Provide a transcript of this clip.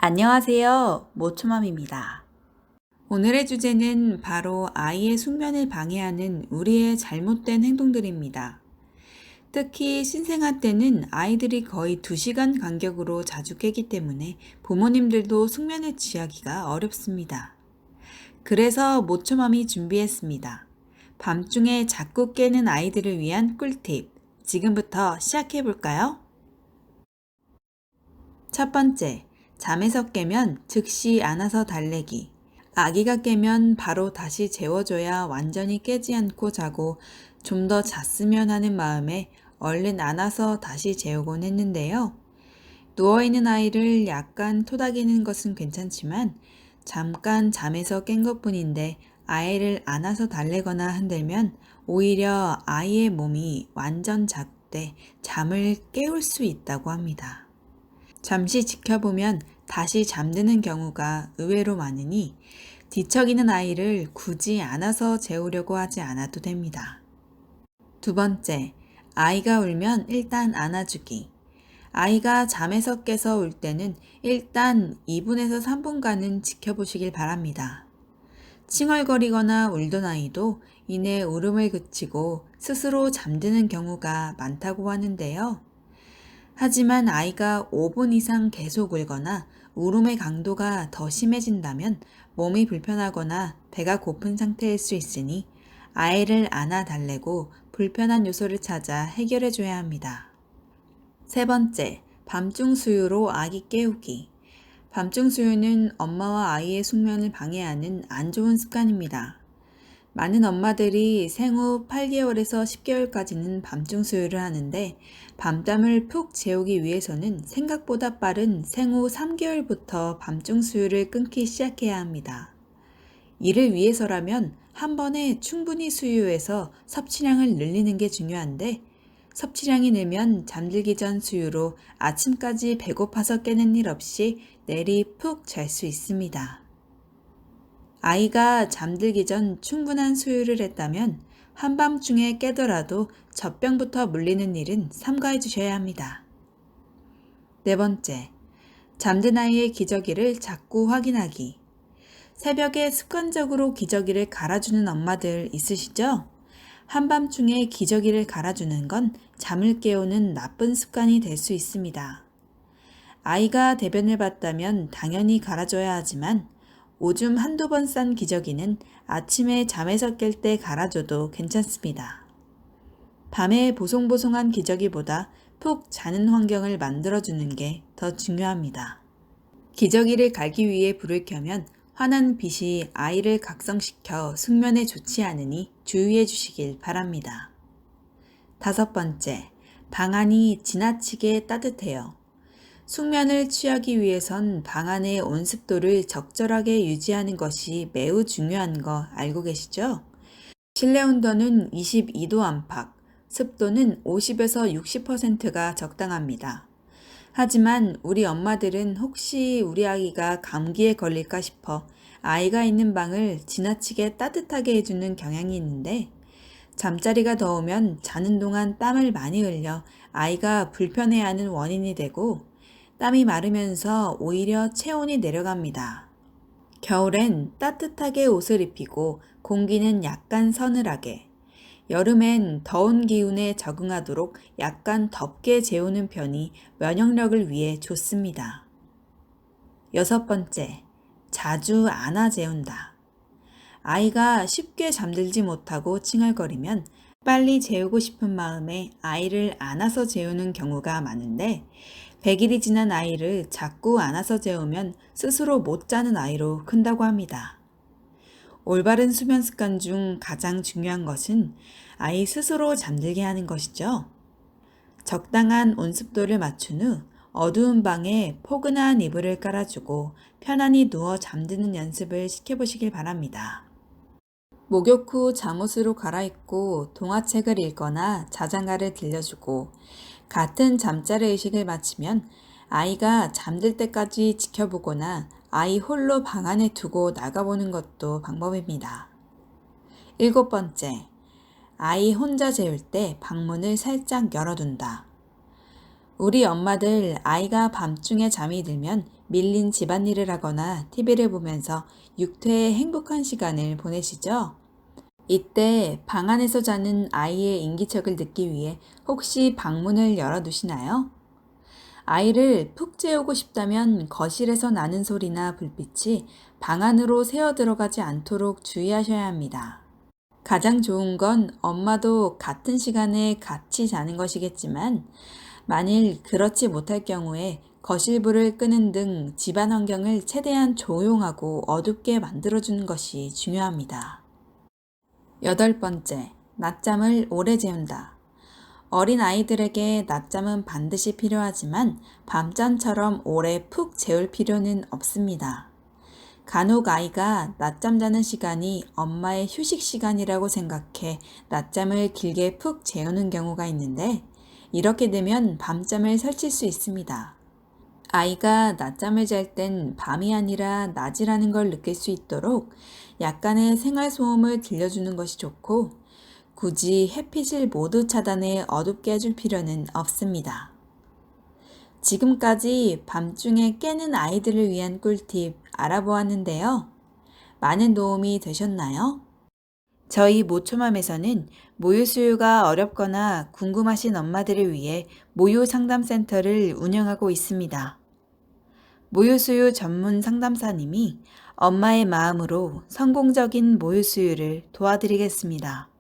안녕하세요. 모초맘입니다. 오늘의 주제는 바로 아이의 숙면을 방해하는 우리의 잘못된 행동들입니다. 특히 신생아 때는 아이들이 거의 2시간 간격으로 자주 깨기 때문에 부모님들도 숙면을 취하기가 어렵습니다. 그래서 모초맘이 준비했습니다. 밤중에 자꾸 깨는 아이들을 위한 꿀팁. 지금부터 시작해 볼까요? 첫 번째, 잠에서 깨면 즉시 안아서 달래기. 아기가 깨면 바로 다시 재워줘야 완전히 깨지 않고 자고 좀 더 잤으면 하는 마음에 얼른 안아서 다시 재우곤 했는데요. 누워있는 아이를 약간 토닥이는 것은 괜찮지만 잠깐 잠에서 깬 것뿐인데 아이를 안아서 달래거나 흔들면 오히려 아이의 몸이 완전 잤되 잠을 깨울 수 있다고 합니다. 잠시 지켜보면 다시 잠드는 경우가 의외로 많으니 뒤척이는 아이를 굳이 안아서 재우려고 하지 않아도 됩니다. 두 번째, 아이가 울면 일단 안아주기. 아이가 잠에서 깨서 울 때는 일단 2분에서 3분간은 지켜보시길 바랍니다. 칭얼거리거나 울던 아이도 이내 울음을 그치고 스스로 잠드는 경우가 많다고 하는데요. 하지만 아이가 5분 이상 계속 울거나 울음의 강도가 더 심해진다면 몸이 불편하거나 배가 고픈 상태일 수 있으니 아이를 안아 달래고 불편한 요소를 찾아 해결해 줘야 합니다. 세 번째, 밤중 수유로 아기 깨우기. 밤중 수유는 엄마와 아이의 숙면을 방해하는 안 좋은 습관입니다. 많은 엄마들이 생후 8개월에서 10개월까지는 밤중 수유를 하는데 밤잠을 푹 재우기 위해서는 생각보다 빠른 생후 3개월부터 밤중 수유를 끊기 시작해야 합니다. 이를 위해서라면 한 번에 충분히 수유해서 섭취량을 늘리는 게 중요한데 섭취량이 늘면 잠들기 전 수유로 아침까지 배고파서 깨는 일 없이 내리 푹 잘 수 있습니다. 아이가 잠들기 전 충분한 수유를 했다면 한밤중에 깨더라도 젖병부터 물리는 일은 삼가해 주셔야 합니다. 네 번째, 잠든 아이의 기저귀를 자꾸 확인하기. 새벽에 습관적으로 기저귀를 갈아주는 엄마들 있으시죠? 한밤중에 기저귀를 갈아주는 건 잠을 깨우는 나쁜 습관이 될 수 있습니다. 아이가 대변을 봤다면 당연히 갈아줘야 하지만 오줌 한두 번 싼 기저귀는 아침에 잠에서 깰 때 갈아줘도 괜찮습니다. 밤에 보송보송한 기저귀보다 푹 자는 환경을 만들어주는 게 더 중요합니다. 기저귀를 갈기 위해 불을 켜면 환한 빛이 아이를 각성시켜 숙면에 좋지 않으니 주의해 주시길 바랍니다. 다섯 번째, 방 안이 지나치게 따뜻해요. 숙면을 취하기 위해선 방 안의 온습도를 적절하게 유지하는 것이 매우 중요한 거 알고 계시죠? 실내 온도는 22도 안팎, 습도는 50에서 60%가 적당합니다. 하지만 우리 엄마들은 혹시 우리 아기가 감기에 걸릴까 싶어 아이가 있는 방을 지나치게 따뜻하게 해주는 경향이 있는데 잠자리가 더우면 자는 동안 땀을 많이 흘려 아이가 불편해하는 원인이 되고 땀이 마르면서 오히려 체온이 내려갑니다. 겨울엔 따뜻하게 옷을 입히고 공기는 약간 서늘하게, 여름엔 더운 기운에 적응하도록 약간 덥게 재우는 편이 면역력을 위해 좋습니다. 여섯 번째, 자주 안아 재운다. 아이가 쉽게 잠들지 못하고 칭얼거리면 빨리 재우고 싶은 마음에 아이를 안아서 재우는 경우가 많은데 100일이 지난 아이를 자꾸 안아서 재우면 스스로 못 자는 아이로 큰다고 합니다. 올바른 수면 습관 중 가장 중요한 것은 아이 스스로 잠들게 하는 것이죠. 적당한 온습도를 맞춘 후 어두운 방에 포근한 이불을 깔아주고 편안히 누워 잠드는 연습을 시켜보시길 바랍니다. 목욕 후 잠옷으로 갈아입고 동화책을 읽거나 자장가를 들려주고 같은 잠자리 의식을 마치면 아이가 잠들 때까지 지켜보거나 아이 홀로 방 안에 두고 나가보는 것도 방법입니다. 일곱 번째, 아이 혼자 재울 때 방문을 살짝 열어둔다. 우리 엄마들 아이가 밤중에 잠이 들면 밀린 집안일을 하거나 TV를 보면서 육퇴의 행복한 시간을 보내시죠? 이때 방 안에서 자는 아이의 인기척을 듣기 위해 혹시 방문을 열어두시나요? 아이를 푹 재우고 싶다면 거실에서 나는 소리나 불빛이 방 안으로 새어 들어가지 않도록 주의하셔야 합니다. 가장 좋은 건 엄마도 같은 시간에 같이 자는 것이겠지만, 만일 그렇지 못할 경우에 거실불을 끄는 등 집안 환경을 최대한 조용하고 어둡게 만들어주는 것이 중요합니다. 8번째, 낮잠을 오래 재운다. 어린 아이들에게 낮잠은 반드시 필요하지만 밤잠처럼 오래 푹 재울 필요는 없습니다. 간혹 아이가 낮잠 자는 시간이 엄마의 휴식 시간이라고 생각해 낮잠을 길게 푹 재우는 경우가 있는데, 이렇게 되면 밤잠을 설칠 수 있습니다. 아이가 낮잠을 잘 땐 밤이 아니라 낮이라는 걸 느낄 수 있도록 약간의 생활소음을 들려주는 것이 좋고, 굳이 햇빛을 모두 차단해 어둡게 해줄 필요는 없습니다. 지금까지 밤중에 깨는 아이들을 위한 꿀팁 알아보았는데요. 많은 도움이 되셨나요? 저희 모초맘에서는 모유 수유가 어렵거나 궁금하신 엄마들을 위해 모유 상담센터를 운영하고 있습니다. 모유 수유 전문 상담사님이 엄마의 마음으로 성공적인 모유 수유를 도와드리겠습니다.